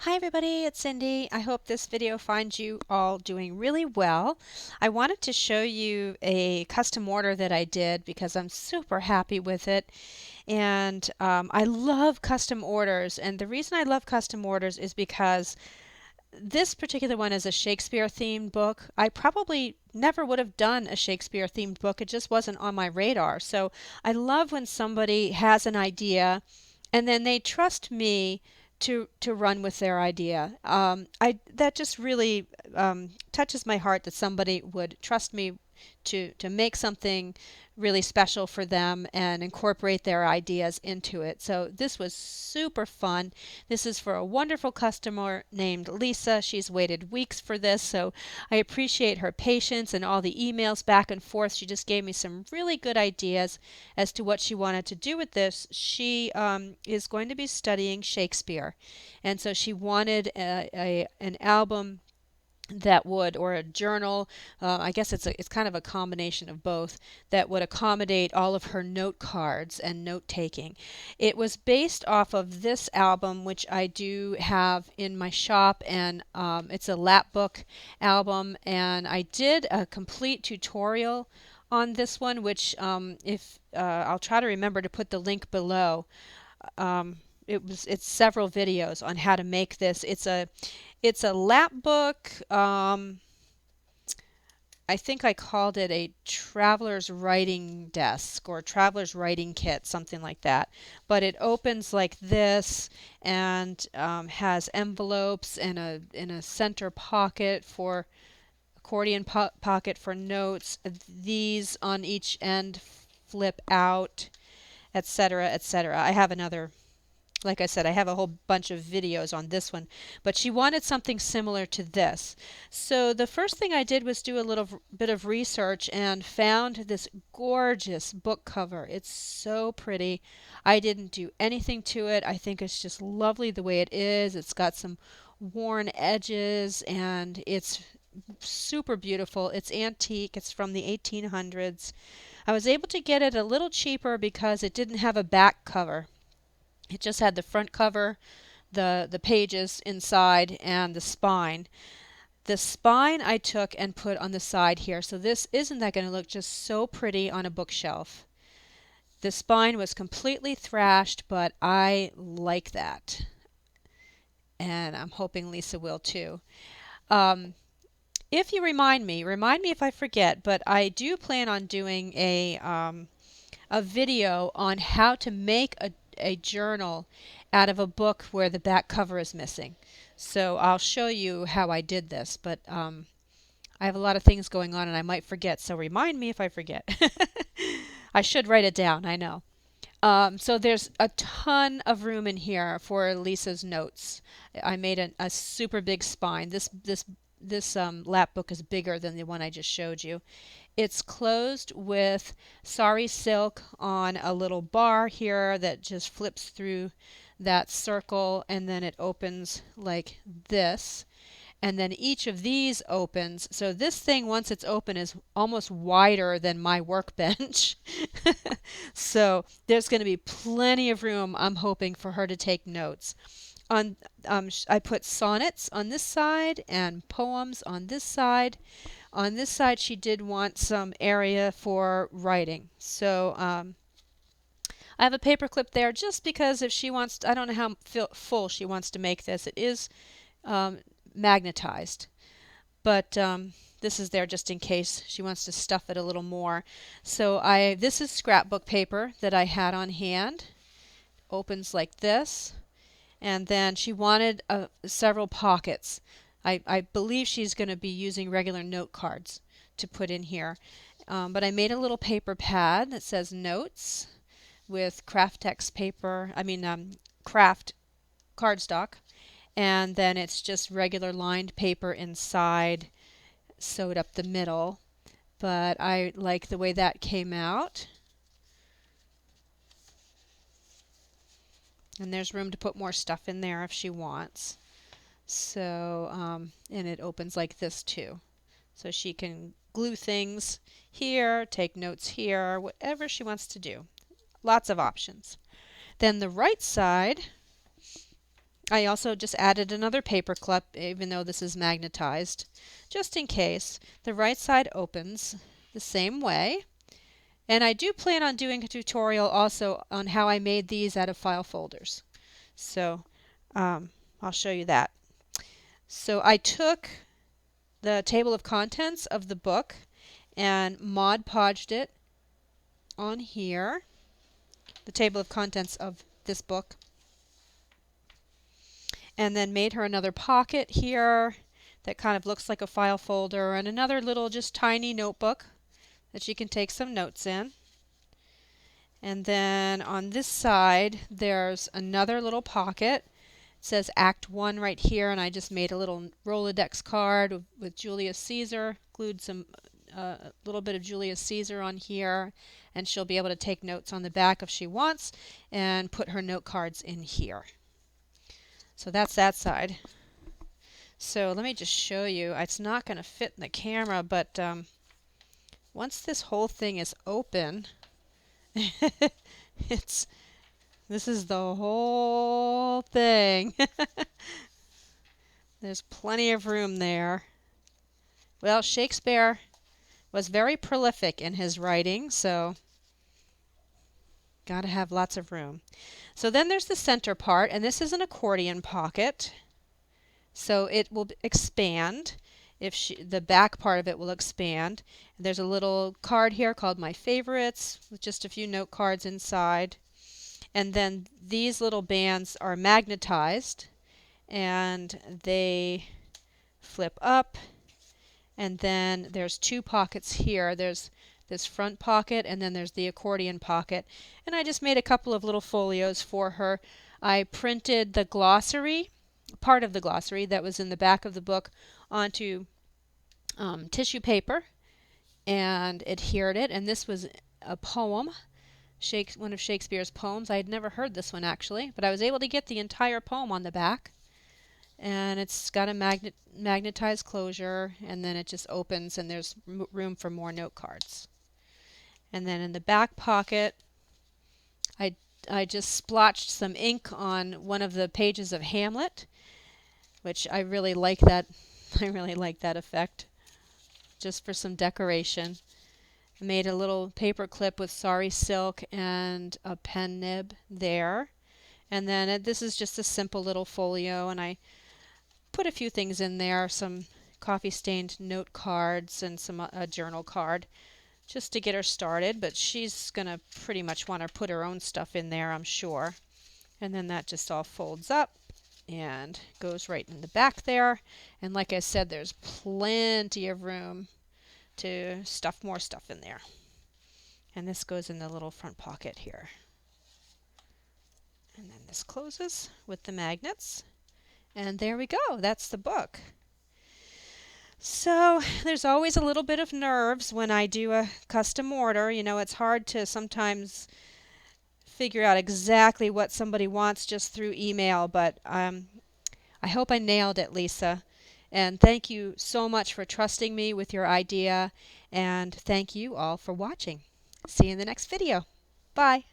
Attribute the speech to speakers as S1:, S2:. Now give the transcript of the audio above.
S1: Hi everybody, it's Cindy. I hope this video finds you all doing really well. I wanted to show you a custom order that I did because I'm super happy with it. And I love custom orders. And the reason I love custom orders is because this particular one is a Shakespeare themed book. I probably never would have done a Shakespeare themed book. It just wasn't on my radar. So I love when somebody has an idea and then they trust me to run with their idea. I that just really touches my heart that somebody would trust me to make something really special for them and incorporate their ideas into it. So this was super fun. This is for a wonderful customer named Lisa. She's waited weeks for this, so I appreciate her patience and all the emails back and forth. She just gave me some really good ideas as to what she wanted to do with this. She is going to be studying Shakespeare, and so she wanted an album that would, or a journal, I guess it's kind of a combination of both, that would accommodate all of her note cards and note taking. It was based off of this album, which I do have in my shop, and it's a lap book album, and I did a complete tutorial on this one, which if I'll try to remember to put the link below. It's several videos on how to make this. It's a lap book. I think I called it a traveler's writing desk or traveler's writing kit, something like that. But it opens like this and has envelopes and a center pocket for accordion pocket for notes. These on each end flip out, etc., etc. I have another, like I said, I have a whole bunch of videos on this one, but she wanted something similar to this. So the first thing I did was do a little bit of research and found this gorgeous book cover. It's so pretty. I didn't do anything to it. I think it's just lovely the way it is. It's got some worn edges and it's super beautiful. It's antique. It's from the 1800s. I was able to get it a little cheaper because it didn't have a back cover. It just had the front cover, the pages inside, and the spine. The spine I took and put on the side here. So this isn't that going to look just so pretty on a bookshelf. The spine was completely thrashed, but I like that. And I'm hoping Lisa will too. Um, if you remind me if I forget, but I do plan on doing a video on how to make a journal out of a book where the back cover is missing. So I'll show you how I did this, but I have a lot of things going on and I might forget, so remind me if I forget. I should write it down, I know. So there's a ton of room in here for Lisa's notes. I made a super big spine. This lap book is bigger than the one I just showed you. It's closed with sari silk on a little bar here that just flips through that circle, and then it opens like this. And then each of these opens. So this thing, once it's open, is almost wider than my workbench. So there's going to be plenty of room, I'm hoping, for her to take notes. I put sonnets on this side and poems on this side. On this side, she did want some area for writing. So I have a paper clip there just because if she wants, I don't know how full she wants to make this. It is magnetized, but this is there just in case she wants to stuff it a little more. So this is scrapbook paper that I had on hand. Opens like this, and then she wanted several pockets. I believe she's going to be using regular note cards to put in here. But I made a little paper pad that says notes with Craftex paper, craft cardstock, and then it's just regular lined paper inside, sewed up the middle. But I like the way that came out. And there's room to put more stuff in there if she wants. So, and it opens like this too. So she can glue things here, take notes here, whatever she wants to do. Lots of options. Then the right side, I also just added another paper clip, even though this is magnetized, just in case. The right side opens the same way. And I do plan on doing a tutorial also on how I made these out of file folders. So I'll show you that. So I took the table of contents of the book and Mod Podged it on here, the table of contents of this book, and then made her another pocket here that kind of looks like a file folder, and another little just tiny notebook that she can take some notes in. And then on this side there's another little pocket. It says Act 1 right here, and I just made a little Rolodex card with Julius Caesar, glued some a little bit of Julius Caesar on here, and she'll be able to take notes on the back if she wants and put her note cards in here. So that's that side. So let me just show you. It's not going to fit in the camera, but once this whole thing is open, this is the whole thing. There's plenty of room there. Well, Shakespeare was very prolific in his writing, so got to have lots of room. So then there's the center part, and this is an accordion pocket. So it will expand. The back part of it will expand. There's a little card here called My Favorites with just a few note cards inside. And then these little bands are magnetized, and they flip up. And then there's two pockets here. There's this front pocket, and then there's the accordion pocket. And I just made a couple of little folios for her. I printed the glossary, part of the glossary that was in the back of the book, onto tissue paper and adhered it. And this was a poem, one of Shakespeare's poems. I had never heard this one actually, but I was able to get the entire poem on the back. And it's got a magnetized closure, and then it just opens, and there's room for more note cards. And then in the back pocket, I just splotched some ink on one of the pages of Hamlet, which I really like that. I really like that effect, just for some decoration. I made a little paper clip with sari silk and a pen nib there. And then this is just a simple little folio, and I put a few things in there, some coffee stained note cards and some a journal card, just to get her started. But she's going to pretty much want to put her own stuff in there, I'm sure. And then that just all folds up and goes right in the back there. And like I said, there's plenty of room to stuff more stuff in there. And this goes in the little front pocket here. And then this closes with the magnets. And there we go. That's the book. So there's always a little bit of nerves when I do a custom order. You know, it's hard to sometimes figure out exactly what somebody wants just through email, but I hope I nailed it, Lisa. And thank you so much for trusting me with your idea, and thank you all for watching. See you in the next video. Bye.